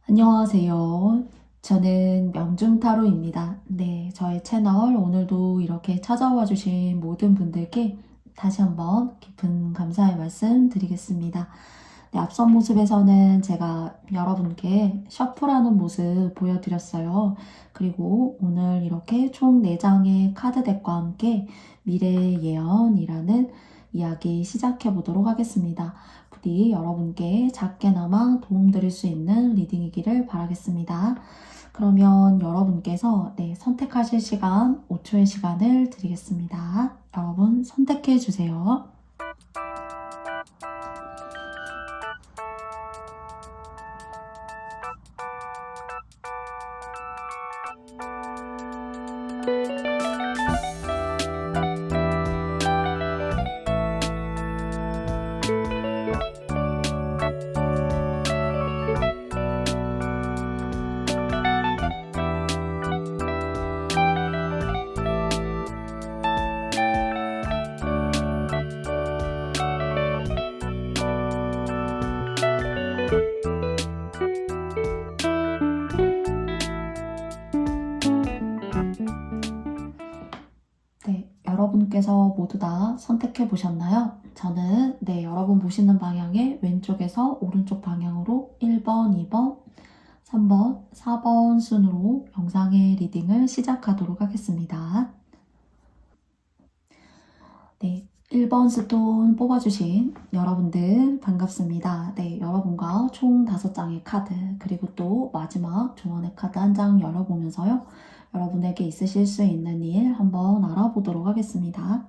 안녕하세요. 저는 명중타로입니다. 네, 저의 채널 오늘도 이렇게 찾아와 주신 모든 분들께 다시 한번 깊은 감사의 말씀 드리겠습니다. 네, 앞선 모습에서는 제가 여러분께 셔플하는 모습 보여드렸어요. 그리고 오늘 이렇게 총 4장의 카드덱과 함께 미래의 예언이라는 이야기 시작해 보도록 하겠습니다. 부디 여러분께 작게나마 도움드릴 수 있는 리딩이기를 바라겠습니다. 그러면 여러분께서 선택하실 시간 5초의 시간을 드리겠습니다. 여러분 선택해 주세요. 여러분께서 모두 다 선택해 보셨나요? 저는 여러분 보시는 방향의 왼쪽에서 오른쪽 방향으로 1번, 2번, 3번, 4번 순으로 영상의 리딩을 시작하도록 하겠습니다. 1번 스톤 뽑아주신 여러분들 반갑습니다. 여러분과 총 5장의 카드 그리고 또 마지막 조언의 카드 한 장 열어보면서요. 여러분에게 있으실 수 있는 일 한번 알아보도록 하겠습니다.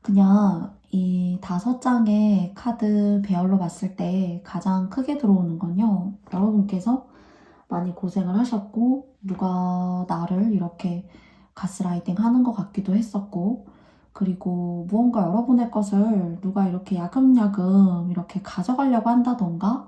그냥 이 5장의 카드 배열로 봤을 때 가장 크게 들어오는 건요. 여러분께서 많이 고생을 하셨고 누가 나를 이렇게 가스라이팅 하는 것 같기도 했었고 그리고 무언가 여러분의 것을 누가 이렇게 야금야금 이렇게 가져가려고 한다던가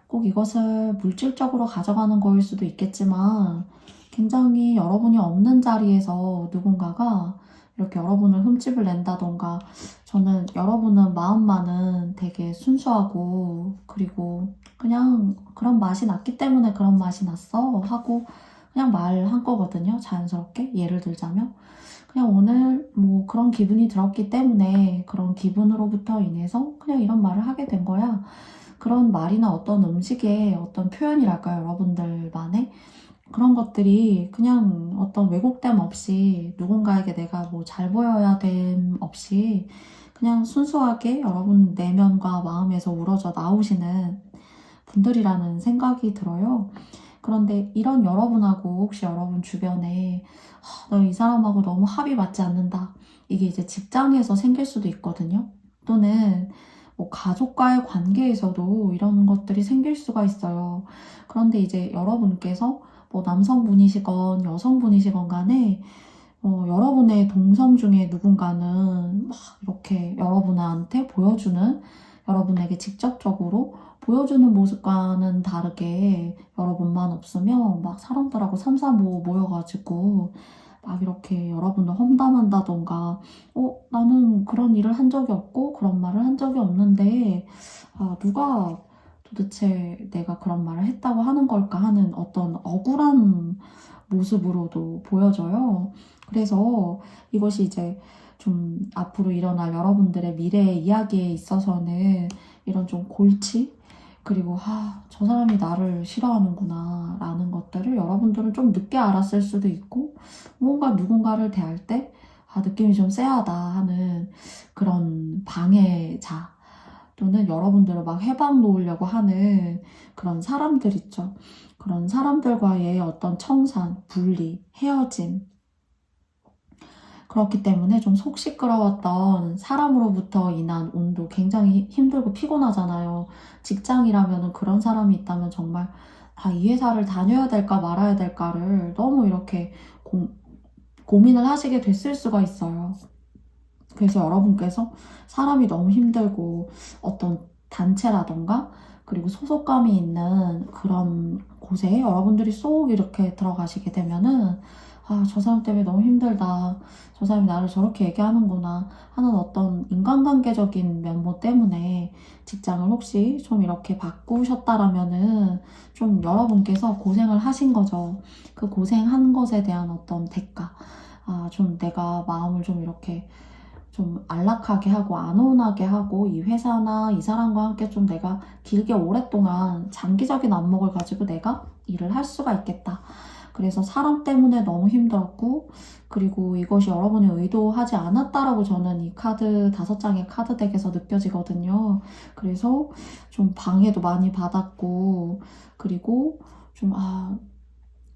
꼭 이것을 물질적으로 가져가는 거일 수도 있겠지만 굉장히 여러분이 없는 자리에서 누군가가 이렇게 여러분을 흠집을 낸다던가 저는 여러분은 마음만은 되게 순수하고 그리고 그냥 그런 맛이 났기 때문에 그런 맛이 났어 하고 그냥 말한 거거든요. 자연스럽게 예를 들자면 그냥 오늘 뭐 그런 기분이 들었기 때문에 그런 기분으로부터 인해서 그냥 이런 말을 하게 된 거야. 그런 말이나 어떤 음식의 어떤 표현이랄까요? 여러분들만의 그런 것들이 그냥 어떤 왜곡됨 없이 누군가에게 내가 뭐 잘 보여야 됨 없이 그냥 순수하게 여러분 내면과 마음에서 우러져 나오시는 분들이라는 생각이 들어요. 그런데 이런 여러분하고 혹시 여러분 주변에 너 이 사람하고 너무 합이 맞지 않는다. 이게 이제 직장에서 생길 수도 있거든요. 또는 뭐 가족과의 관계에서도 이런 것들이 생길 수가 있어요. 그런데 이제 여러분께서 뭐 남성분이시건 여성분이시건 간에 여러분의 동성 중에 누군가는 막 이렇게 여러분한테 보여주는 여러분에게 직접적으로 보여주는 모습과는 다르게 여러분만 없으면 막 사람들하고 삼삼오오 모여가지고 막 이렇게 여러분을 험담한다던가 나는 그런 일을 한 적이 없고 그런 말을 한 적이 없는데 누가 도대체 내가 그런 말을 했다고 하는 걸까 하는 어떤 억울한 모습으로도 보여져요. 그래서 이것이 이제 좀 앞으로 일어날 여러분들의 미래의 이야기에 있어서는 이런 좀 골치, 그리고 저 사람이 나를 싫어하는구나 라는 것들을 여러분들은 좀 늦게 알았을 수도 있고, 뭔가 누군가를 대할 때 느낌이 좀 쎄하다 하는 그런 방해자, 또는 여러분들을 막 해방 놓으려고 하는 그런 사람들 있죠. 그런 사람들과의 어떤 청산, 분리, 헤어짐, 그렇기 때문에 좀 속 시끄러웠던 사람으로부터 인한 온도, 굉장히 힘들고 피곤하잖아요. 직장이라면 그런 사람이 있다면 정말 이 회사를 다녀야 될까 말아야 될까를 너무 이렇게 고민을 하시게 됐을 수가 있어요. 그래서 여러분께서 사람이 너무 힘들고 어떤 단체라던가 그리고 소속감이 있는 그런 곳에 여러분들이 쏙 이렇게 들어가시게 되면은 저 사람 때문에 너무 힘들다. 저 사람이 나를 저렇게 얘기하는구나 하는 어떤 인간관계적인 면모 때문에 직장을 혹시 좀 이렇게 바꾸셨다라면은 좀 여러분께서 고생을 하신 거죠. 그 고생한 것에 대한 어떤 대가. 좀 내가 마음을 좀 이렇게 좀 안락하게 하고 안온하게 하고 이 회사나 이 사람과 함께 좀 내가 길게 오랫동안 장기적인 안목을 가지고 내가 일을 할 수가 있겠다. 그래서 사람 때문에 너무 힘들었고, 그리고 이것이 여러분이 의도하지 않았다라고 저는 이 카드 5장의 카드 덱에서 느껴지거든요. 그래서 좀 방해도 많이 받았고, 그리고 좀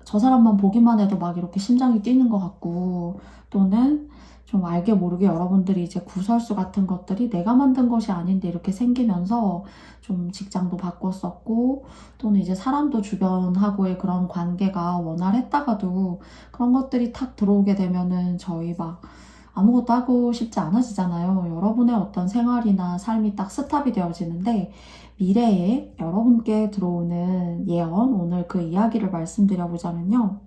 저 사람만 보기만 해도 막 이렇게 심장이 뛰는 것 같고, 또는 좀 알게 모르게 여러분들이 이제 구설수 같은 것들이 내가 만든 것이 아닌데 이렇게 생기면서 좀 직장도 바꿨었고, 또는 이제 사람도 주변하고의 그런 관계가 원활했다가도 그런 것들이 탁 들어오게 되면은 저희 막 아무것도 하고 싶지 않아지잖아요. 여러분의 어떤 생활이나 삶이 딱 스탑이 되어지는데, 미래에 여러분께 들어오는 예언, 오늘 그 이야기를 말씀드려보자면요.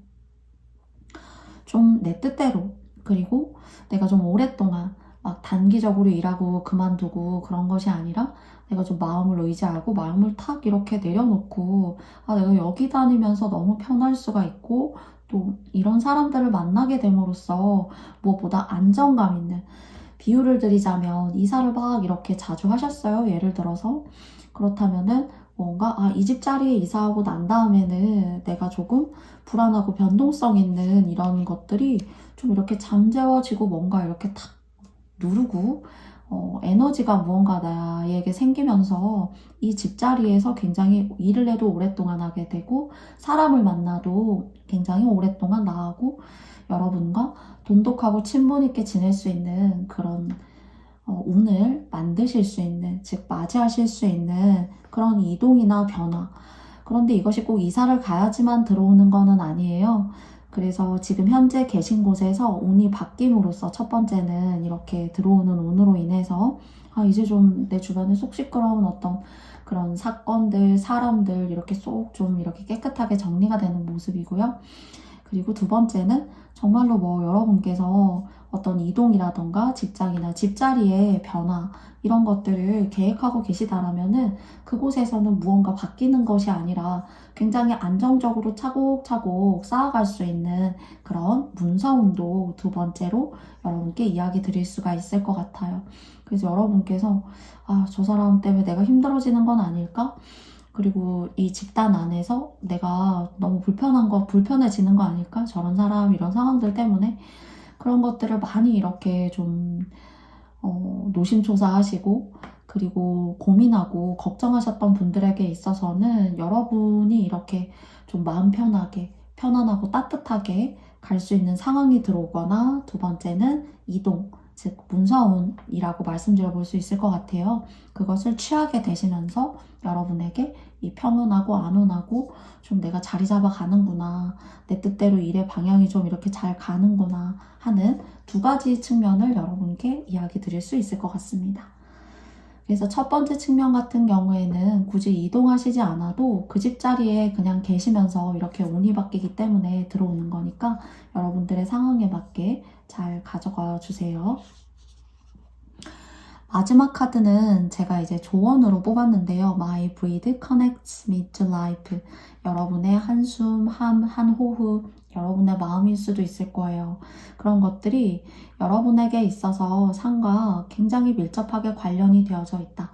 좀 내 뜻대로, 그리고 내가 좀 오랫동안 막 단기적으로 일하고 그만두고 그런 것이 아니라 내가 좀 마음을 의지하고 마음을 탁 이렇게 내려놓고 내가 여기 다니면서 너무 편할 수가 있고 또 이런 사람들을 만나게 됨으로써 무엇보다 안정감 있는, 비유를 드리자면 이사를 막 이렇게 자주 하셨어요. 예를 들어서 그렇다면은 뭔가 이 집 자리에 이사하고 난 다음에는 내가 조금 불안하고 변동성 있는 이런 것들이 좀 이렇게 잠재워지고 뭔가 이렇게 탁 누르고 에너지가 무언가 나에게 생기면서 이 집자리에서 굉장히 일을 해도 오랫동안 하게 되고 사람을 만나도 굉장히 오랫동안 나하고 여러분과 돈독하고 친분 있게 지낼 수 있는 그런 운을 만드실 수 있는, 즉 맞이하실 수 있는 그런 이동이나 변화. 그런데 이것이 꼭 이사를 가야지만 들어오는 거는 아니에요. 그래서 지금 현재 계신 곳에서 운이 바뀜으로써 첫 번째는 이렇게 들어오는 운으로 인해서 이제 좀 내 주변에 속 시끄러운 어떤 그런 사건들, 사람들 이렇게 쏙 좀 이렇게 깨끗하게 정리가 되는 모습이고요. 그리고 두 번째는 정말로 여러분께서 어떤 이동이라던가 직장이나 집자리의 변화 이런 것들을 계획하고 계시다라면은 그곳에서는 무언가 바뀌는 것이 아니라 굉장히 안정적으로 차곡차곡 쌓아갈 수 있는 그런 문서운도 두 번째로 여러분께 이야기 드릴 수가 있을 것 같아요. 그래서 여러분께서 저 사람 때문에 내가 힘들어지는 건 아닐까? 그리고 이 집단 안에서 내가 너무 불편해지는 거 아닐까? 저런 사람, 이런 상황들 때문에 그런 것들을 많이 이렇게 좀, 노심초사하시고, 그리고 고민하고 걱정하셨던 분들에게 있어서는 여러분이 이렇게 좀 마음 편하게, 편안하고 따뜻하게 갈 수 있는 상황이 들어오거나, 두 번째는 이동, 즉 문서운이라고 말씀드려 볼 수 있을 것 같아요. 그것을 취하게 되시면서 여러분에게 이 평온하고 안온하고 좀 내가 자리 잡아 가는구나, 내 뜻대로 일의 방향이 좀 이렇게 잘 가는구나 하는 두 가지 측면을 여러분께 이야기 드릴 수 있을 것 같습니다. 그래서 첫 번째 측면 같은 경우에는 굳이 이동하시지 않아도 그 집 자리에 그냥 계시면서 이렇게 운이 바뀌기 때문에 들어오는 거니까 여러분들의 상황에 맞게 잘 가져가 주세요. 마지막 카드는 제가 이제 조언으로 뽑았는데요. My breath connects me to life. 여러분의 한숨, 한 호흡, 여러분의 마음일 수도 있을 거예요. 그런 것들이 여러분에게 있어서 삶과 굉장히 밀접하게 관련이 되어져 있다.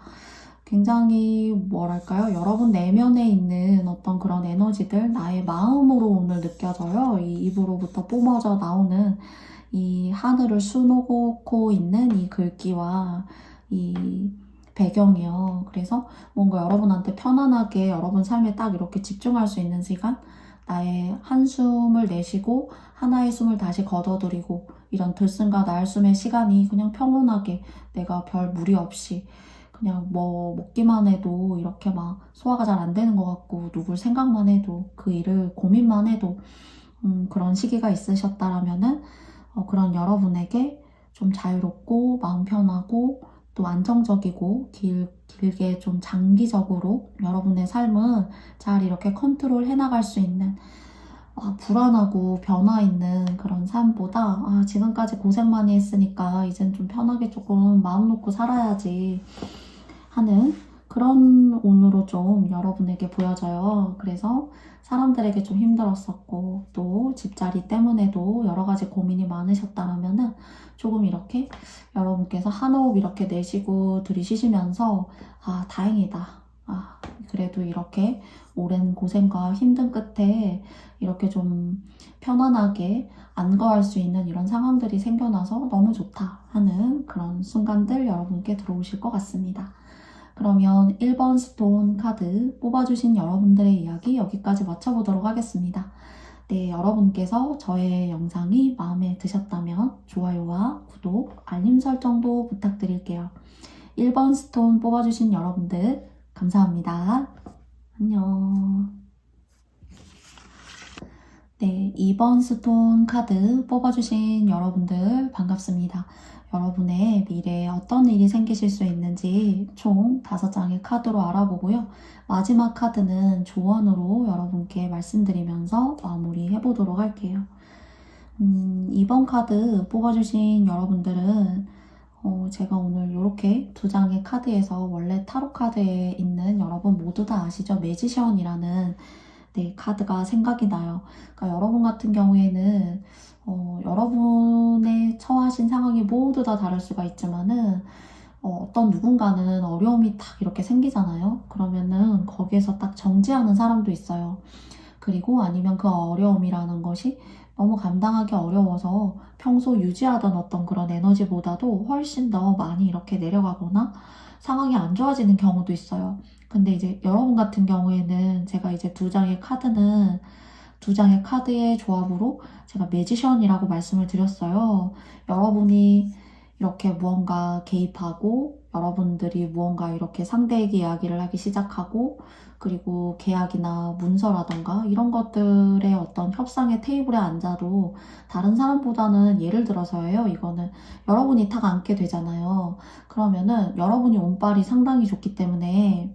굉장히 뭐랄까요? 여러분 내면에 있는 어떤 그런 에너지들, 나의 마음으로 오늘 느껴져요. 이 입으로부터 뿜어져 나오는 이 하늘을 수놓고 있는 이 글귀와 이 배경이요. 그래서 뭔가 여러분한테 편안하게 여러분 삶에 딱 이렇게 집중할 수 있는 시간, 나의 한숨을 내쉬고 하나의 숨을 다시 거둬들이고 이런 들숨과 날숨의 시간이 그냥 평온하게 내가 별 무리 없이 그냥 뭐 먹기만 해도 이렇게 막 소화가 잘 안 되는 것 같고 누굴 생각만 해도 그 일을 고민만 해도 그런 시기가 있으셨다라면은 그런 여러분에게 좀 자유롭고 마음 편하고 또 안정적이고 길게 좀 장기적으로 여러분의 삶을 잘 이렇게 컨트롤 해나갈 수 있는 불안하고 변화 있는 그런 삶보다 지금까지 고생 많이 했으니까 이젠 좀 편하게 조금 마음 놓고 살아야지 하는 그런 운으로 좀 여러분에게 보여져요. 그래서 사람들에게 좀 힘들었었고 또 집자리 때문에도 여러 가지 고민이 많으셨다면은 조금 이렇게 여러분께서 한 호흡 이렇게 내쉬고 들이쉬시면서 다행이다. 그래도 이렇게 오랜 고생과 힘든 끝에 이렇게 좀 편안하게 안거할 수 있는 이런 상황들이 생겨나서 너무 좋다 하는 그런 순간들 여러분께 들어오실 것 같습니다. 그러면 1번 스톤 카드 뽑아주신 여러분들의 이야기 여기까지 마쳐보도록 하겠습니다. 네, 여러분께서 저의 영상이 마음에 드셨다면 좋아요와 구독, 알림 설정도 부탁드릴게요. 1번 스톤 뽑아주신 여러분들 감사합니다. 안녕. 네, 2번 스톤 카드 뽑아주신 여러분들 반갑습니다. 여러분의 미래에 어떤 일이 생기실 수 있는지 총 5장의 카드로 알아보고요. 마지막 카드는 조언으로 여러분께 말씀드리면서 마무리해 보도록 할게요. 2번 카드 뽑아주신 여러분들은 제가 오늘 이렇게 2장의 카드에서 원래 타로 카드에 있는 여러분 모두 다 아시죠? 매지션이라는 카드가 생각이 나요. 그러니까 여러분 같은 경우에는 여러분의 처하신 상황이 모두 다 다를 수가 있지만은 어떤 누군가는 어려움이 딱 이렇게 생기잖아요. 그러면은 거기에서 딱 정지하는 사람도 있어요. 그리고 아니면 그 어려움이라는 것이 너무 감당하기 어려워서 평소 유지하던 어떤 그런 에너지보다도 훨씬 더 많이 이렇게 내려가거나 상황이 안 좋아지는 경우도 있어요. 근데 이제 여러분 같은 경우에는 제가 이제 2장의 카드는 2장의 카드의 조합으로 제가 매지션이라고 말씀을 드렸어요. 여러분이 이렇게 무언가 개입하고 여러분들이 무언가 이렇게 상대에게 이야기를 하기 시작하고 그리고 계약이나 문서라던가 이런 것들의 어떤 협상의 테이블에 앉아도 다른 사람보다는 예를 들어서예요. 이거는 여러분이 탁 앉게 되잖아요. 그러면은 여러분이 운빨이 상당히 좋기 때문에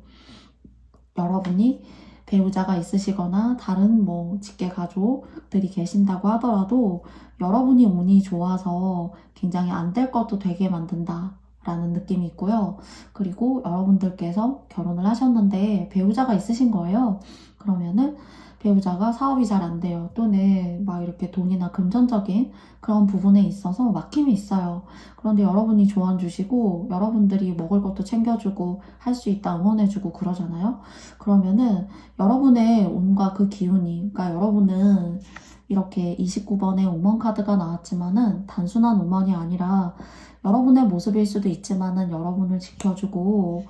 여러분이 배우자가 있으시거나 다른 뭐 직계 가족들이 계신다고 하더라도 여러분이 운이 좋아서 굉장히 안 될 것도 되게 만든다 라는 느낌이 있고요. 그리고 여러분들께서 결혼을 하셨는데 배우자가 있으신 거예요. 그러면은 배우자가 사업이 잘 안 돼요. 또는 막 이렇게 돈이나 금전적인 그런 부분에 있어서 막힘이 있어요. 그런데 여러분이 조언 주시고 여러분들이 먹을 것도 챙겨주고 할 수 있다 응원해주고 그러잖아요. 그러면은 여러분의 운과 그 기운이, 그러니까 여러분은 이렇게 29번의 우먼 카드가 나왔지만은 단순한 우먼이 아니라 여러분의 모습일 수도 있지만은 여러분을 지켜주고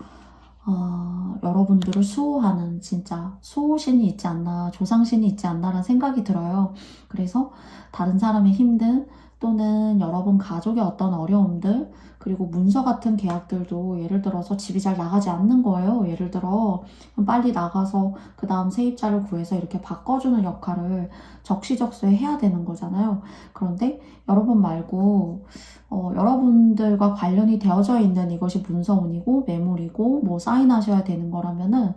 여러분들을 수호하는 진짜 수호신이 있지 않나, 조상신이 있지 않나라는 생각이 들어요. 그래서 다른 사람의 힘든 또는 여러분 가족의 어떤 어려움들 그리고 문서 같은 계약들도 예를 들어서 집이 잘 나가지 않는 거예요. 예를 들어 빨리 나가서 그 다음 세입자를 구해서 이렇게 바꿔주는 역할을 적시적소에 해야 되는 거잖아요. 그런데 여러분 말고 여러분들과 관련이 되어져 있는 이것이 문서운이고 매물이고 뭐 사인하셔야 되는 거라면은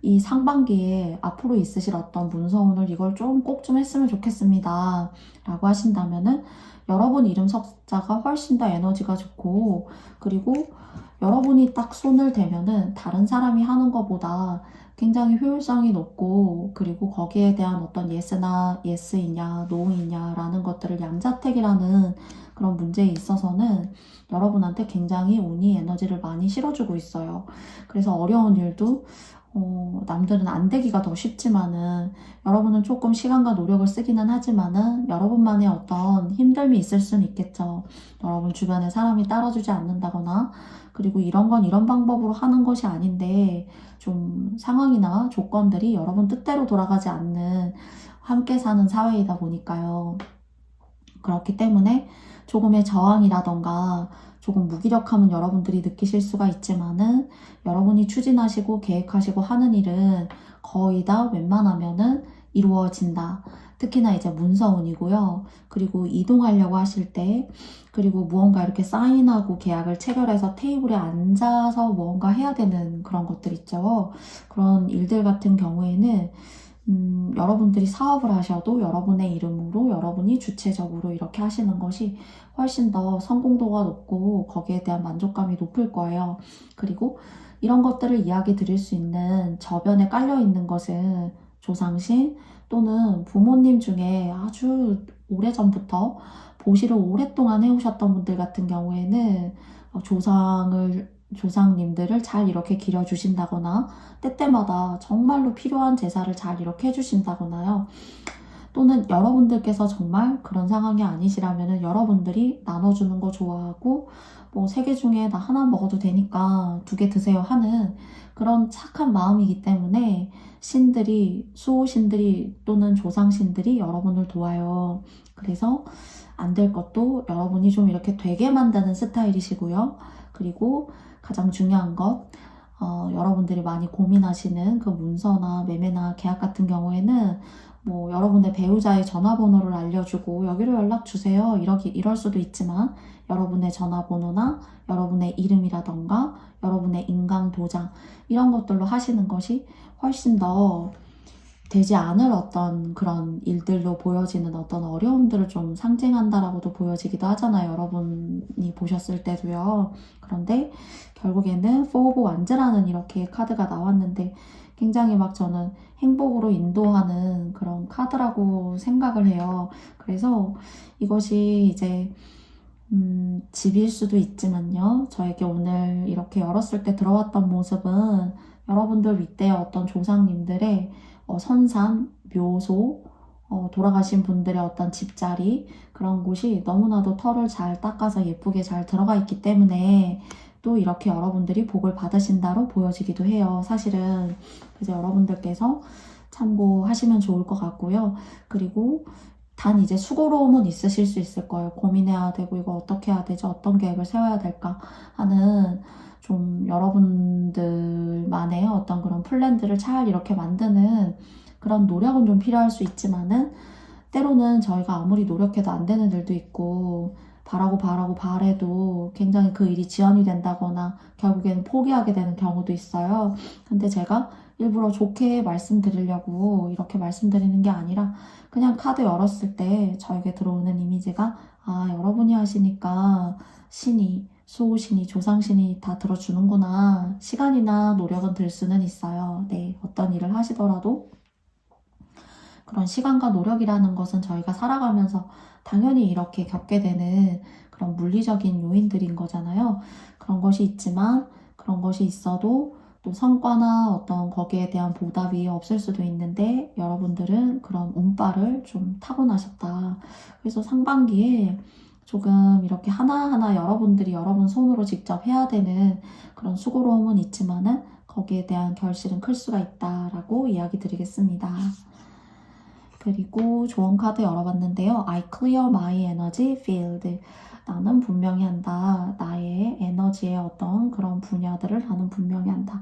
이 상반기에 앞으로 있으실 어떤 문서운을 이걸 좀 꼭 좀 했으면 좋겠습니다 라고 하신다면은 여러분 이름 석자가 훨씬 더 에너지가 좋고 그리고 여러분이 딱 손을 대면은 다른 사람이 하는 것보다 굉장히 효율성이 높고, 그리고 거기에 대한 어떤 예스나 예스이냐 노이냐라는 것들을 양자택이라는 그런 문제에 있어서는 여러분한테 굉장히 운이 에너지를 많이 실어주고 있어요. 그래서 어려운 일도 남들은 안 되기가 더 쉽지만은 여러분은 조금 시간과 노력을 쓰기는 하지만은 여러분만의 어떤 힘듦이 있을 수는 있겠죠. 여러분 주변에 사람이 따라주지 않는다거나, 그리고 이런 건 이런 방법으로 하는 것이 아닌데 좀 상황이나 조건들이 여러분 뜻대로 돌아가지 않는 함께 사는 사회이다 보니까요. 그렇기 때문에 조금의 저항이라던가 조금 무기력함은 여러분들이 느끼실 수가 있지만은, 여러분이 추진하시고 계획하시고 하는 일은 거의 다 웬만하면은 이루어진다. 특히나 이제 문서운이고요. 그리고 이동하려고 하실 때, 그리고 무언가 이렇게 사인하고 계약을 체결해서 테이블에 앉아서 무언가 해야 되는 그런 것들 있죠. 그런 일들 같은 경우에는 여러분들이 사업을 하셔도 여러분의 이름으로 여러분이 주체적으로 이렇게 하시는 것이 훨씬 더 성공도가 높고 거기에 대한 만족감이 높을 거예요. 그리고 이런 것들을 이야기 드릴 수 있는 저변에 깔려 있는 것은 조상신 또는 부모님 중에 아주 오래전부터 보시를 오랫동안 해오셨던 분들 같은 경우에는 조상님들을 잘 이렇게 기려주신다거나, 때때마다 정말로 필요한 제사를 잘 이렇게 해주신다거나요. 또는 여러분들께서 정말 그런 상황이 아니시라면 여러분들이 나눠주는 거 좋아하고, 뭐 3개 중에 나 하나 먹어도 되니까 2개 드세요 하는 그런 착한 마음이기 때문에 수호신들이 또는 조상신들이 여러분을 도와요. 그래서 안 될 것도 여러분이 좀 이렇게 되게 만드는 스타일이시고요. 그리고 가장 중요한 것, 여러분들이 많이 고민하시는 그 문서나 매매나 계약 같은 경우에는 뭐 여러분의 배우자의 전화번호를 알려주고 여기로 연락 주세요 이럴 수도 있지만, 여러분의 전화번호나 여러분의 이름이라던가 여러분의 인강 도장 이런 것들로 하시는 것이 훨씬 더 되지 않을 어떤 그런 일들로 보여지는 어떤 어려움들을 좀 상징한다라고도 보여지기도 하잖아요. 여러분이 보셨을 때도요. 그런데 결국에는 Four of Wands라는 이렇게 카드가 나왔는데, 굉장히 막 저는 행복으로 인도하는 그런 카드라고 생각을 해요. 그래서 이것이 이제 집일 수도 있지만요. 저에게 오늘 이렇게 열었을 때 들어왔던 모습은 여러분들 윗대의 어떤 조상님들의 선산, 묘소, 돌아가신 분들의 어떤 집자리, 그런 곳이 너무나도 털을 잘 닦아서 예쁘게 잘 들어가 있기 때문에 또 이렇게 여러분들이 복을 받으신다로 보여지기도 해요. 사실은. 그래서 여러분들께서 참고하시면 좋을 것 같고요. 그리고 단 이제 수고로움은 있으실 수 있을 거예요. 고민해야 되고 이거 어떻게 해야 되지? 어떤 계획을 세워야 될까? 하는 좀 여러분들만의 어떤 그런 플랜들을 잘 이렇게 만드는 그런 노력은 좀 필요할 수 있지만은, 때로는 저희가 아무리 노력해도 안 되는 일도 있고, 바라고 바라고 바래도 굉장히 그 일이 지연이 된다거나 결국에는 포기하게 되는 경우도 있어요. 근데 제가 일부러 좋게 말씀드리려고 이렇게 말씀드리는 게 아니라, 그냥 카드 열었을 때 저에게 들어오는 이미지가, 아, 여러분이 하시니까 수호신이, 조상신이 다 들어주는구나. 시간이나 노력은 들 수는 있어요. 네, 어떤 일을 하시더라도 그런 시간과 노력이라는 것은 저희가 살아가면서 당연히 이렇게 겪게 되는 그런 물리적인 요인들인 거잖아요. 그런 것이 있지만, 그런 것이 있어도 또 성과나 어떤 거기에 대한 보답이 없을 수도 있는데, 여러분들은 그런 운빨을 좀 타고나셨다. 그래서 상반기에 조금 이렇게 하나하나 여러분들이 여러분 손으로 직접 해야 되는 그런 수고로움은 있지만은 거기에 대한 결실은 클 수가 있다라고 이야기 드리겠습니다. 그리고 조언 카드 열어봤는데요. I clear my energy field. 나는 분명히 한다. 나의 에너지의 어떤 그런 분야들을 나는 분명히 한다.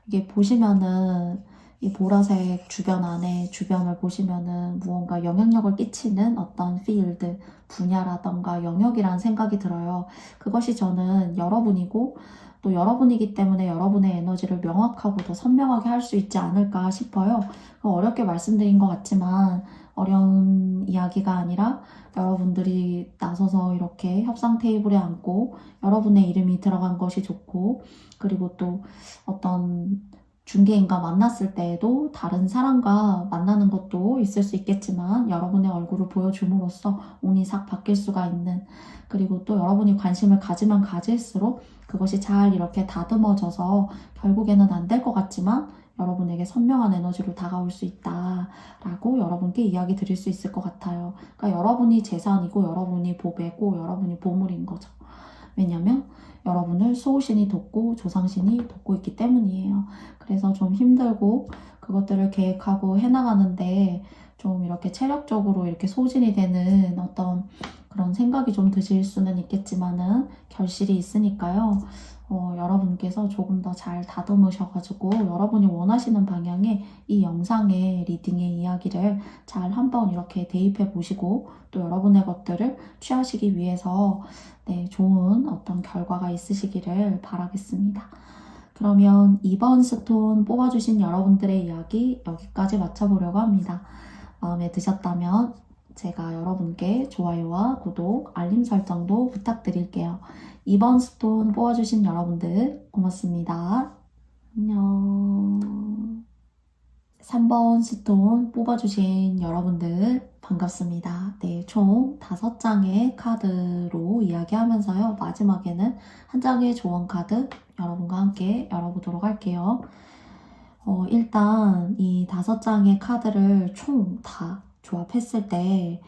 이게 보시면은 이 보라색 주변을 보시면은 무언가 영향력을 끼치는 어떤 필드, 분야라던가 영역이라는 생각이 들어요. 그것이 저는 여러분이고, 또 여러분이기 때문에 여러분의 에너지를 명확하고 더 선명하게 할 수 있지 않을까 싶어요. 어렵게 말씀드린 것 같지만 어려운 이야기가 아니라 여러분들이 나서서 이렇게 협상 테이블에 앉고 여러분의 이름이 들어간 것이 좋고, 그리고 또 어떤 중개인과 만났을 때에도 다른 사람과 만나는 것도 있을 수 있겠지만 여러분의 얼굴을 보여줌으로써 운이 싹 바뀔 수가 있는, 그리고 또 여러분이 관심을 가지면 가질수록 그것이 잘 이렇게 다듬어져서 결국에는 안 될 것 같지만 여러분에게 선명한 에너지로 다가올 수 있다라고 여러분께 이야기 드릴 수 있을 것 같아요. 그러니까 여러분이 재산이고 여러분이 보배고 여러분이 보물인 거죠. 왜냐면 여러분을 수호신이 돕고 조상신이 돕고 있기 때문이에요. 그래서 좀 힘들고 그것들을 계획하고 해나가는데 좀 이렇게 체력적으로 이렇게 소진이 되는 어떤 그런 생각이 좀 드실 수는 있겠지만은 결실이 있으니까요. 여러분께서 조금 더 잘 다듬으셔가지고 여러분이 원하시는 방향의 이 영상의 리딩의 이야기를 잘 한번 이렇게 대입해 보시고 또 여러분의 것들을 취하시기 위해서 네, 좋은 어떤 결과가 있으시기를 바라겠습니다. 그러면 이번 스톤 뽑아주신 여러분들의 이야기 여기까지 마쳐보려고 합니다. 마음에 드셨다면 제가 여러분께 좋아요와 구독, 알림 설정도 부탁드릴게요. 이번 스톤 뽑아주신 여러분들 고맙습니다. 안녕. 3번 스톤 뽑아주신 여러분들 반갑습니다. 네, 총 5장의 카드로 이야기하면서요. 마지막에는 한 장의 조언 카드 여러분과 함께 열어보도록 할게요. 일단 이 5장의 카드를 총 다 조합했을 때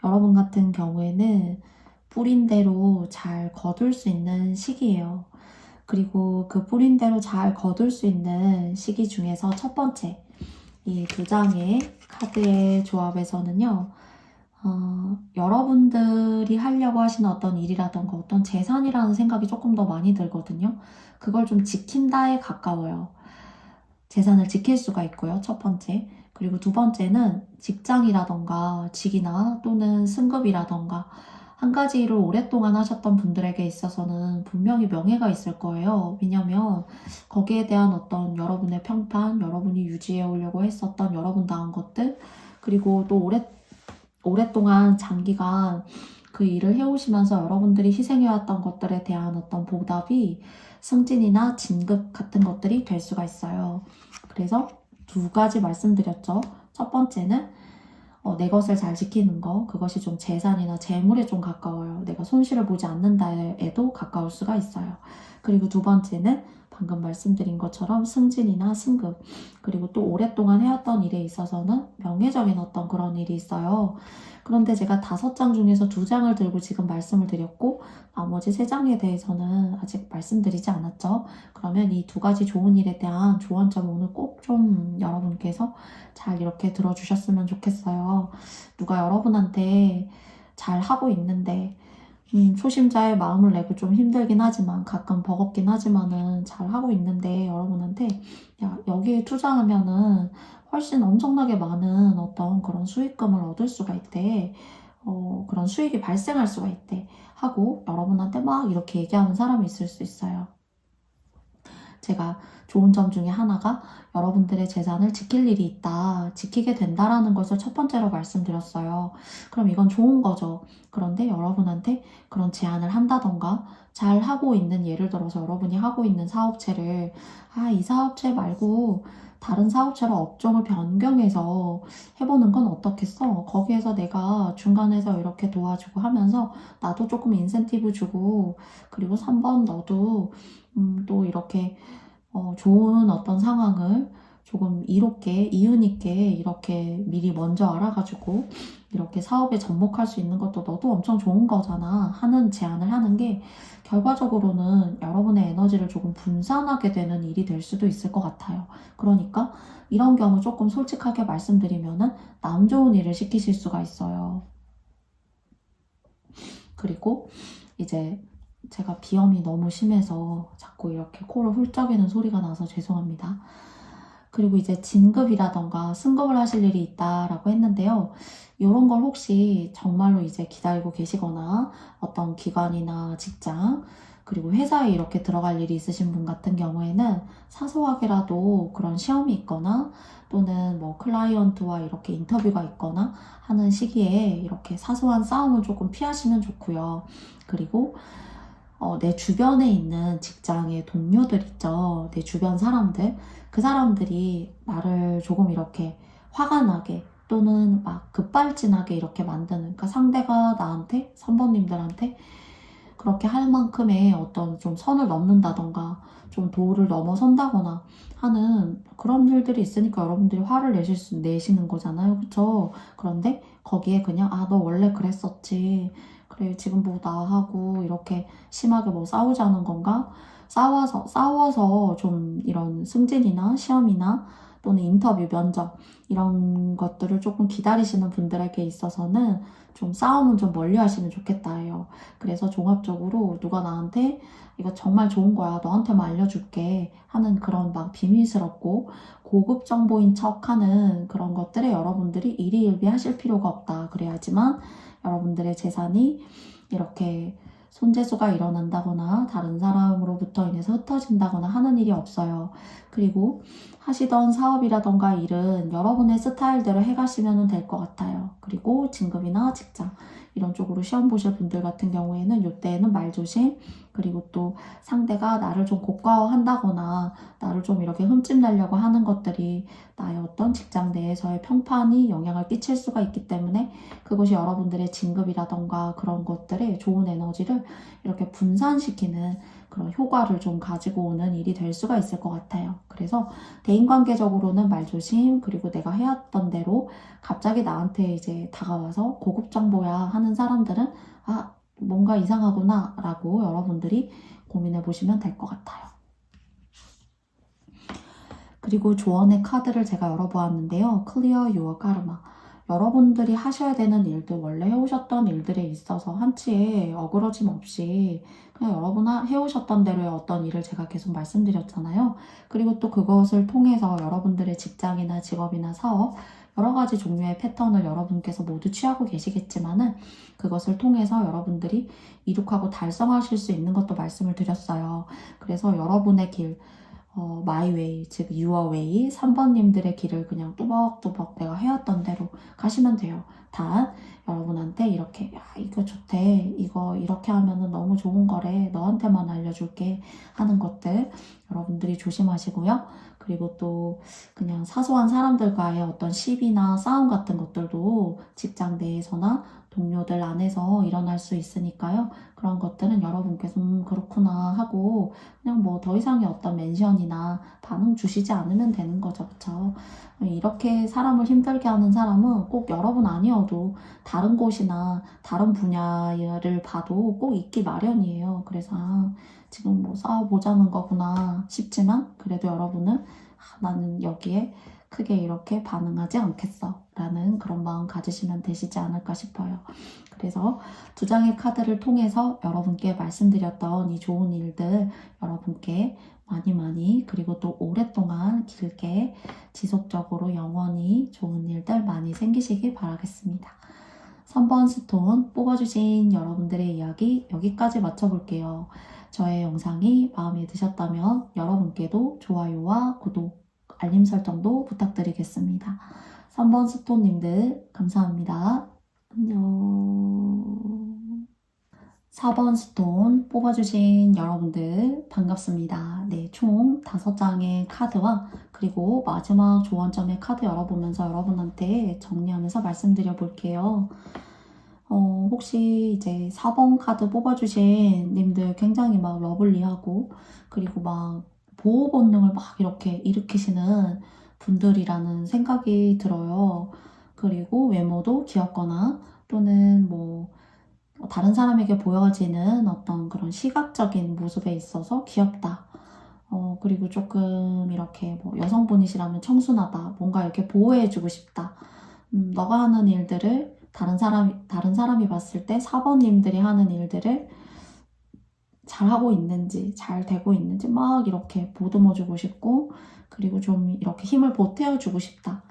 여러분 같은 경우에는 뿌린 대로 잘 거둘 수 있는 시기예요. 그리고 그 뿌린 대로 잘 거둘 수 있는 시기 중에서 첫 번째, 이 2장의 카드의 조합에서는요, 여러분들이 하려고 하시는 어떤 일이라던가 어떤 재산이라는 생각이 조금 더 많이 들거든요. 그걸 좀 지킨다에 가까워요. 재산을 지킬 수가 있고요, 첫 번째. 그리고 두 번째는 직장이라던가 직이나 또는 승급이라던가 한 가지 일을 오랫동안 하셨던 분들에게 있어서는 분명히 명예가 있을 거예요. 왜냐면 거기에 대한 어떤 여러분의 평판, 여러분이 유지해 오려고 했었던 여러분다운 것들, 그리고 또 오랫동안 장기간 그 일을 해오시면서 여러분들이 희생해왔던 것들에 대한 어떤 보답이 승진이나 진급 같은 것들이 될 수가 있어요. 그래서 2가지 말씀드렸죠. 첫 번째는 내 것을 잘 지키는 거, 그것이 좀 재산이나 재물에 좀 가까워요. 내가 손실을 보지 않는다에도 가까울 수가 있어요. 그리고 2번째는 방금 말씀드린 것처럼 승진이나 승급, 그리고 또 오랫동안 해왔던 일에 있어서는 명예적인 어떤 그런 일이 있어요. 그런데 제가 5장 중에서 2장을 들고 지금 말씀을 드렸고 나머지 3장에 대해서는 아직 말씀드리지 않았죠. 그러면 이 2가지 좋은 일에 대한 조언점 오늘 꼭 좀 여러분께서 잘 이렇게 들어주셨으면 좋겠어요. 누가 여러분한테 잘 하고 있는데 초심자의 마음을 내고 좀 힘들긴 하지만 가끔 버겁긴 하지만은 잘 하고 있는데 여러분한테 야, 여기에 투자하면은 훨씬 엄청나게 많은 어떤 그런 수익금을 얻을 수가 있대. 그런 수익이 발생할 수가 있대. 하고 여러분한테 막 이렇게 얘기하는 사람이 있을 수 있어요. 제가 좋은 점 중에 하나가 여러분들의 재산을 지킬 일이 있다, 지키게 된다라는 것을 첫 번째로 말씀드렸어요. 그럼 이건 좋은 거죠. 그런데 여러분한테 그런 제안을 한다던가 잘 하고 있는, 예를 들어서 여러분이 하고 있는 사업체를 이 사업체 말고 다른 사업체로 업종을 변경해서 해보는 건 어떻겠어? 거기에서 내가 중간에서 이렇게 도와주고 하면서 나도 조금 인센티브 주고, 그리고 3번 너도 또 이렇게 좋은 어떤 상황을 조금 이롭게 이윤있게 이렇게 미리 먼저 알아가지고 이렇게 사업에 접목할 수 있는 것도 너도 엄청 좋은 거잖아 하는 제안을 하는 게 결과적으로는 여러분의 에너지를 조금 분산하게 되는 일이 될 수도 있을 것 같아요. 그러니까 이런 경우 조금 솔직하게 말씀드리면은 남 좋은 일을 시키실 수가 있어요. 그리고 이제 제가 비염이 너무 심해서 자꾸 이렇게 코를 훌쩍이는 소리가 나서 죄송합니다. 그리고 이제 진급이라던가 승급을 하실 일이 있다라고 했는데요. 이런 걸 혹시 정말로 이제 기다리고 계시거나 어떤 기관이나 직장, 그리고 회사에 이렇게 들어갈 일이 있으신 분 같은 경우에는 사소하게라도 그런 시험이 있거나 또는 뭐 클라이언트와 이렇게 인터뷰가 있거나 하는 시기에 이렇게 사소한 싸움을 조금 피하시면 좋고요. 그리고 내 주변에 있는 직장의 동료들 있죠. 내 주변 사람들. 그 사람들이 나를 조금 이렇게 화가 나게 또는 막 급발진하게 이렇게 만드는, 그러니까 상대가 나한테, 선배님들한테 그렇게 할 만큼의 어떤 좀 선을 넘는다던가 좀 도를 넘어선다거나 하는 그런 일들이 있으니까 여러분들이 화를 내시는 거잖아요. 그쵸? 그런데 거기에 그냥 너 원래 그랬었지. 그래 지금 뭐 나하고 이렇게 심하게 뭐 싸우자는 건가? 싸워서 좀 이런 승진이나 시험이나 또는 인터뷰, 면접 이런 것들을 조금 기다리시는 분들에게 있어서는 좀 싸움은 좀 멀리 하시면 좋겠다 해요. 그래서 종합적으로 누가 나한테 이거 정말 좋은 거야, 너한테만 알려줄게 하는 그런 막 비밀스럽고 고급 정보인 척 하는 그런 것들에 여러분들이 일희일비하실 필요가 없다. 그래야지만 여러분들의 재산이 이렇게 손재수가 일어난다거나 다른 사람으로부터 인해서 흩어진다거나 하는 일이 없어요. 그리고 하시던 사업이라던가 일은 여러분의 스타일대로 해가시면 될 것 같아요. 그리고 진급이나 직장 이런 쪽으로 시험 보실 분들 같은 경우에는 이때에는 말조심, 그리고 또 상대가 나를 좀 고가워한다거나 나를 좀 이렇게 흠집내려고 하는 것들이 나의 어떤 직장 내에서의 평판이 영향을 끼칠 수가 있기 때문에 그것이 여러분들의 진급이라던가 그런 것들에 좋은 에너지를 이렇게 분산시키는 그런 효과를 좀 가지고 오는 일이 될 수가 있을 것 같아요. 그래서 대인관계적으로는 말조심, 그리고 내가 해왔던 대로 갑자기 나한테 이제 다가와서 고급 정보야 하는 사람들은 뭔가 이상하구나 라고 여러분들이 고민해 보시면 될 것 같아요. 그리고 조언의 카드를 제가 열어보았는데요. Clear your karma. 여러분들이 하셔야 되는 일들, 원래 해오셨던 일들에 있어서 한치의 어그러짐 없이 그냥 여러분 해오셨던 대로의 어떤 일을 제가 계속 말씀드렸잖아요. 그리고 또 그것을 통해서 여러분들의 직장이나 직업이나 사업, 여러 가지 종류의 패턴을 여러분께서 모두 취하고 계시겠지만은 그것을 통해서 여러분들이 이룩하고 달성하실 수 있는 것도 말씀을 드렸어요. 그래서 여러분의 길, my way, 즉 your way, 3번님들의 길을 그냥 뚜벅뚜벅 내가 해왔던 대로 가시면 돼요. 단 여러분한테 이렇게 이거 좋대, 이거 이렇게 하면은 너무 좋은 거래, 너한테만 알려줄게 하는 것들 여러분들이 조심하시고요. 그리고 또 그냥 사소한 사람들과의 어떤 시비나 싸움 같은 것들도 직장 내에서나 동료들 안에서 일어날 수 있으니까요. 그런 것들은 여러분께서 그렇구나 하고 그냥 뭐 더 이상의 어떤 멘션이나 반응 주시지 않으면 되는 거죠. 그쵸? 이렇게 사람을 힘들게 하는 사람은 꼭 여러분 아니어도 다른 곳이나 다른 분야를 봐도 꼭 있기 마련이에요. 그래서 지금 뭐 싸워보자는 거구나 싶지만 그래도 여러분은 나는 여기에 크게 이렇게 반응하지 않겠어 라는 그런 마음 가지시면 되시지 않을까 싶어요. 그래서 두 장의 카드를 통해서 여러분께 말씀드렸던 이 좋은 일들 여러분께 많이 그리고 또 오랫동안 길게 지속적으로 영원히 좋은 일들 많이 생기시길 바라겠습니다. 3번 스톤 뽑아주신 여러분들의 이야기 여기까지 마쳐볼게요. 저의 영상이 마음에 드셨다면 여러분께도 좋아요와 구독, 알림 설정도 부탁드리겠습니다. 3번 스톤님들 감사합니다. 안녕. 4번 스톤 뽑아주신 여러분들 반갑습니다. 네, 총 5장의 카드와 그리고 마지막 조언점의 카드 열어보면서 여러분한테 정리하면서 말씀드려 볼게요. 혹시 이제 4번 카드 뽑아주신 님들 굉장히 막 러블리하고 그리고 막 보호 본능을 막 이렇게 일으키시는 분들이라는 생각이 들어요. 그리고 외모도 귀엽거나 또는 뭐 다른 사람에게 보여지는 어떤 그런 시각적인 모습에 있어서 귀엽다. 그리고 조금 이렇게 뭐 여성분이시라면 청순하다. 뭔가 이렇게 보호해주고 싶다. 너가 하는 일들을 다른 사람이 봤을 때 4번님들이 하는 일들을 잘하고 있는지, 잘 되고 있는지 막 이렇게 보듬어주고 싶고, 그리고 좀 이렇게 힘을 보태어주고 싶다.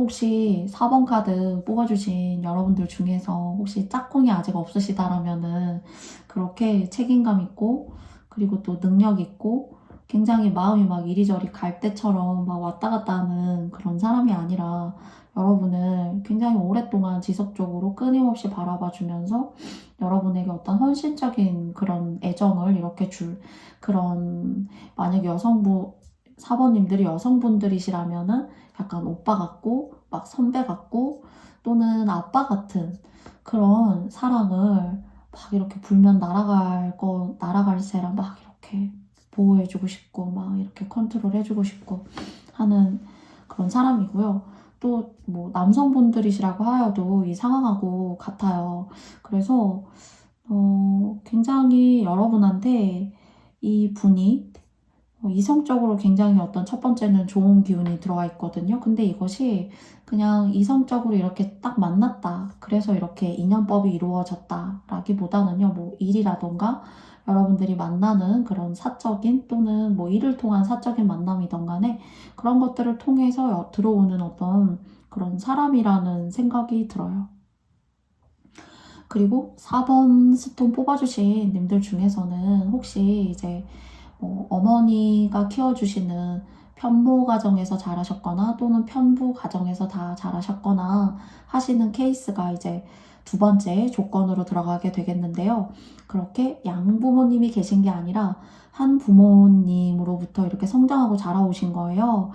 혹시 4번 카드 뽑아주신 여러분들 중에서 혹시 짝꿍이 아직 없으시다라면은 그렇게 책임감 있고 그리고 또 능력 있고 굉장히 마음이 막 이리저리 갈 때처럼 막 왔다 갔다 하는 그런 사람이 아니라 여러분을 굉장히 오랫동안 지속적으로 끊임없이 바라봐 주면서 여러분에게 어떤 헌신적인 그런 애정을 이렇게 줄 그런 만약 4번님들이 여성분들이시라면은 약간 오빠 같고 막 선배 같고 또는 아빠 같은 그런 사랑을 막 이렇게 불면 날아갈 새라 막 이렇게 보호해주고 싶고 막 이렇게 컨트롤해주고 싶고 하는 그런 사람이고요. 또 뭐 남성분들이시라고 하여도 이 상황하고 같아요. 그래서 굉장히 여러분한테 이 분이 이성적으로 굉장히 어떤 첫 번째는 좋은 기운이 들어가 있거든요. 근데 이것이 그냥 이성적으로 이렇게 딱 만났다. 그래서 이렇게 인연법이 이루어졌다. 라기보다는요, 뭐 일이라던가 여러분들이 만나는 그런 사적인 또는 뭐 일을 통한 사적인 만남이던 간에 그런 것들을 통해서 들어오는 어떤 그런 사람이라는 생각이 들어요. 그리고 4번 스톤 뽑아주신 님들 중에서는 혹시 이제 어머니가 키워주시는 편모 가정에서 자라셨거나 또는 편부 가정에서 다 자라셨거나 하시는 케이스가 이제 두 번째 조건으로 들어가게 되겠는데요. 그렇게 양부모님이 계신 게 아니라 한 부모님으로부터 이렇게 성장하고 자라오신 거예요.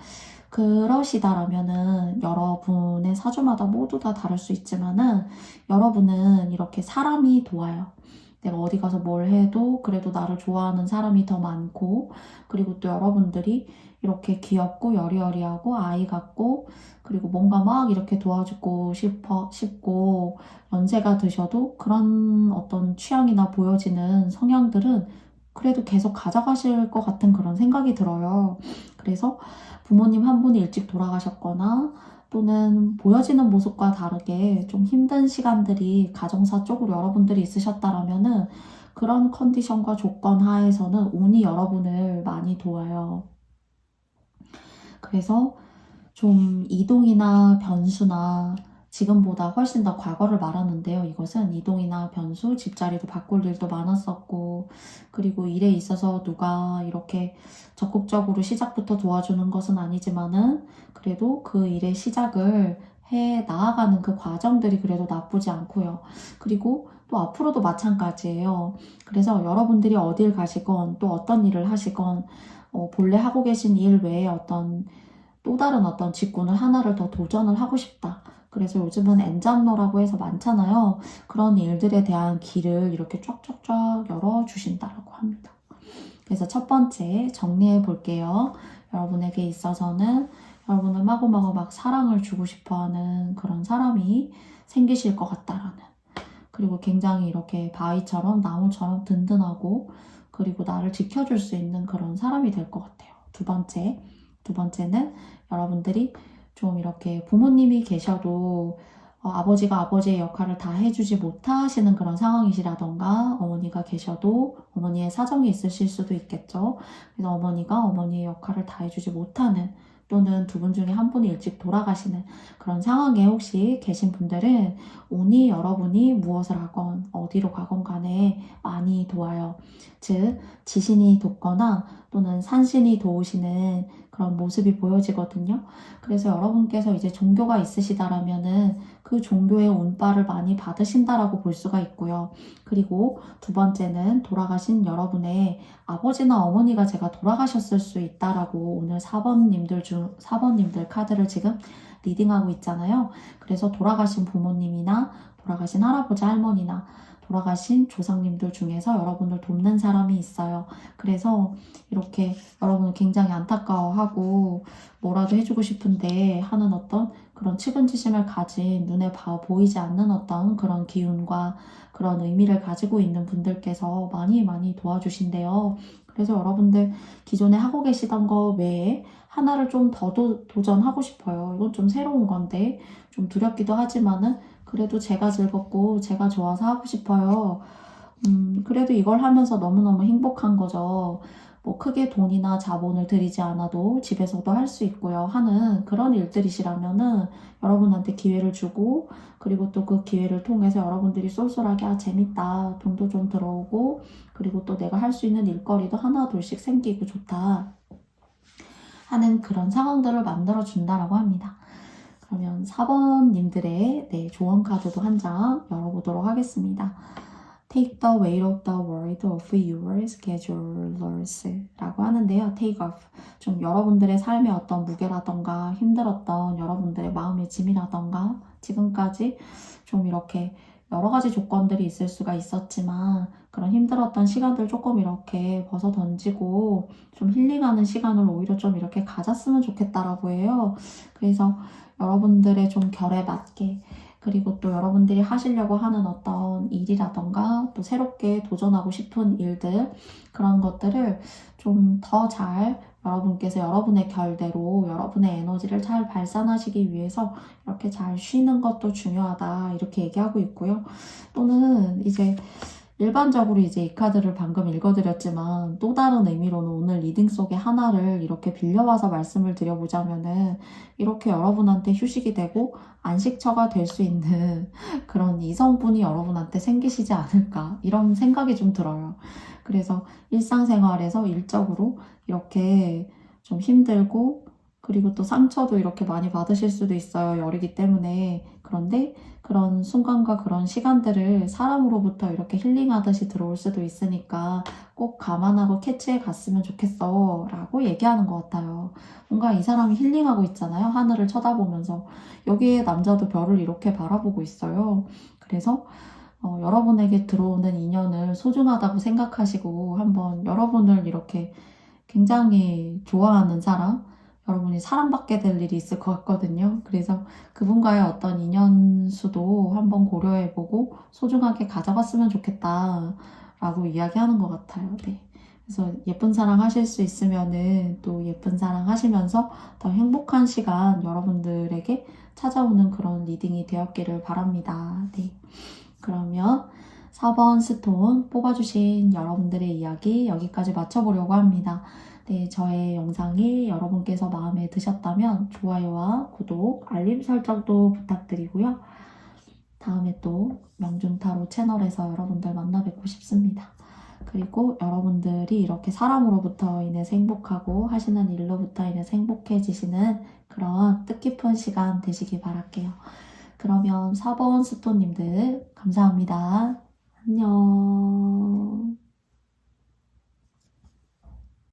그러시다라면은 여러분의 사주마다 모두 다 다를 수 있지만은 여러분은 이렇게 사람이 도와요. 내가 어디 가서 뭘 해도 그래도 나를 좋아하는 사람이 더 많고 그리고 또 여러분들이 이렇게 귀엽고 여리여리하고 아이 같고 그리고 뭔가 막 이렇게 도와주고 싶고 연세가 드셔도 그런 어떤 취향이나 보여지는 성향들은 그래도 계속 가져가실 것 같은 그런 생각이 들어요. 그래서 부모님 한 분이 일찍 돌아가셨거나 또는 보여지는 모습과 다르게 좀 힘든 시간들이 가정사 쪽으로 여러분들이 있으셨다라면은 그런 컨디션과 조건 하에서는 운이 여러분을 많이 도와요. 그래서 좀 이동이나 변수나 지금보다 훨씬 더 과거를 말하는데요. 이것은 이동이나 변수, 집자리도 바꿀 일도 많았었고, 그리고 일에 있어서 누가 이렇게 적극적으로 시작부터 도와주는 것은 아니지만은, 그래도 그 일의 시작을 해 나아가는 그 과정들이 그래도 나쁘지 않고요. 그리고 또 앞으로도 마찬가지예요. 그래서 여러분들이 어딜 가시건 또 어떤 일을 하시건, 본래 하고 계신 일 외에 또 다른 어떤 직군을 하나를 더 도전을 하고 싶다. 그래서 요즘은 엔잡러라고 해서 많잖아요. 그런 일들에 대한 길을 이렇게 쫙쫙쫙 열어주신다라고 합니다. 그래서 첫 번째 정리해 볼게요. 여러분에게 있어서는 여러분을 마구마구 막 사랑을 주고 싶어하는 그런 사람이 생기실 것 같다라는. 그리고 굉장히 이렇게 바위처럼 나무처럼 든든하고 그리고 나를 지켜줄 수 있는 그런 사람이 될 것 같아요. 두 번째는 여러분들이 좀 이렇게 부모님이 계셔도 아버지가 아버지의 역할을 다 해주지 못하시는 그런 상황이시라던가 어머니가 계셔도 어머니의 사정이 있으실 수도 있겠죠. 그래서 어머니가 어머니의 역할을 다 해주지 못하는 또는 두 분 중에 한 분이 일찍 돌아가시는 그런 상황에 혹시 계신 분들은 운이 여러분이 무엇을 하건 어디로 가건 간에 많이 도와요. 즉 지신이 돕거나 또는 산신이 도우시는 그런 모습이 보여지거든요. 그래서 여러분께서 이제 종교가 있으시다라면은 그 종교의 운빨을 많이 받으신다라고 볼 수가 있고요. 그리고 두 번째는 돌아가신 여러분의 아버지나 어머니가 제가 돌아가셨을 수 있다라고 오늘 4번님들 카드를 지금 리딩하고 있잖아요. 그래서 돌아가신 부모님이나 돌아가신 할아버지 할머니나 돌아가신 조상님들 중에서 여러분을 돕는 사람이 있어요. 그래서 이렇게 여러분을 굉장히 안타까워하고 뭐라도 해주고 싶은데 하는 어떤 그런 측은지심을 가진 눈에 보이지 않는 어떤 그런 기운과 그런 의미를 가지고 있는 분들께서 많이 많이 도와주신대요. 그래서 여러분들 기존에 하고 계시던 거 외에 하나를 좀 더 도전하고 싶어요. 이건 좀 새로운 건데 좀 두렵기도 하지만은 그래도 제가 즐겁고 제가 좋아서 하고 싶어요. 그래도 이걸 하면서 너무너무 행복한 거죠. 뭐 크게 돈이나 자본을 들이지 않아도 집에서도 할 수 있고요 하는 그런 일들이시라면은 여러분한테 기회를 주고, 그리고 또 그 기회를 통해서 여러분들이 쏠쏠하게 아 재밌다, 돈도 좀 들어오고, 그리고 또 내가 할 수 있는 일거리도 하나 둘씩 생기고 좋다 하는 그런 상황들을 만들어 준다라고 합니다. 그러면 4번님들의 조언 카드도 한 장 열어보도록 하겠습니다. Take the weight of the world off your schedulers 라고 하는데요. Take off. 좀 여러분들의 삶의 어떤 무게라던가 힘들었던 여러분들의 마음의 짐이라던가 지금까지 좀 이렇게 여러 가지 조건들이 있을 수가 있었지만 그런 힘들었던 시간들 조금 이렇게 벗어 던지고 좀 힐링하는 시간을 오히려 좀 이렇게 가졌으면 좋겠다라고 해요. 그래서 여러분들의 좀 결에 맞게, 그리고 또 여러분들이 하시려고 하는 어떤 일이라던가 또 새롭게 도전하고 싶은 일들, 그런 것들을 좀 더 잘 여러분께서 여러분의 결대로 여러분의 에너지를 잘 발산하시기 위해서 이렇게 잘 쉬는 것도 중요하다 이렇게 얘기하고 있고요. 또는 이제 일반적으로 이제 이 카드를 방금 읽어드렸지만 또 다른 의미로는 오늘 리딩 속에 하나를 이렇게 빌려와서 말씀을 드려보자면은 이렇게 여러분한테 휴식이 되고 안식처가 될 수 있는 그런 이성분이 여러분한테 생기시지 않을까 이런 생각이 좀 들어요. 그래서 일상생활에서 일적으로 이렇게 좀 힘들고, 그리고 또 상처도 이렇게 많이 받으실 수도 있어요. 열이기 때문에. 그런데 그런 순간과 그런 시간들을 사람으로부터 이렇게 힐링하듯이 들어올 수도 있으니까 꼭 감안하고 캐치해 갔으면 좋겠어 라고 얘기하는 것 같아요. 뭔가 이 사람이 힐링하고 있잖아요. 하늘을 쳐다보면서. 여기에 남자도 별을 이렇게 바라보고 있어요. 그래서 여러분에게 들어오는 인연을 소중하다고 생각하시고 한번 여러분을 이렇게 굉장히 좋아하는 사람, 여러분이 사랑받게 될 일이 있을 것 같거든요. 그래서 그분과의 어떤 인연수도 한번 고려해보고 소중하게 가져갔으면 좋겠다라고 이야기하는 것 같아요. 네. 그래서 예쁜 사랑 하실 수 있으면은 또 예쁜 사랑 하시면서 더 행복한 시간 여러분들에게 찾아오는 그런 리딩이 되었기를 바랍니다. 네. 그러면 4번 스톤 뽑아주신 여러분들의 이야기 여기까지 마쳐보려고 합니다. 네, 저의 영상이 여러분께서 마음에 드셨다면 좋아요와 구독, 알림 설정도 부탁드리고요. 다음에 또 명중타로 채널에서 여러분들 만나 뵙고 싶습니다. 그리고 여러분들이 이렇게 사람으로부터 인해서 행복하고 하시는 일로부터 인해서 행복해지시는 그런 뜻깊은 시간 되시길 바랄게요. 그러면 4번 스톤님들 감사합니다. 안녕.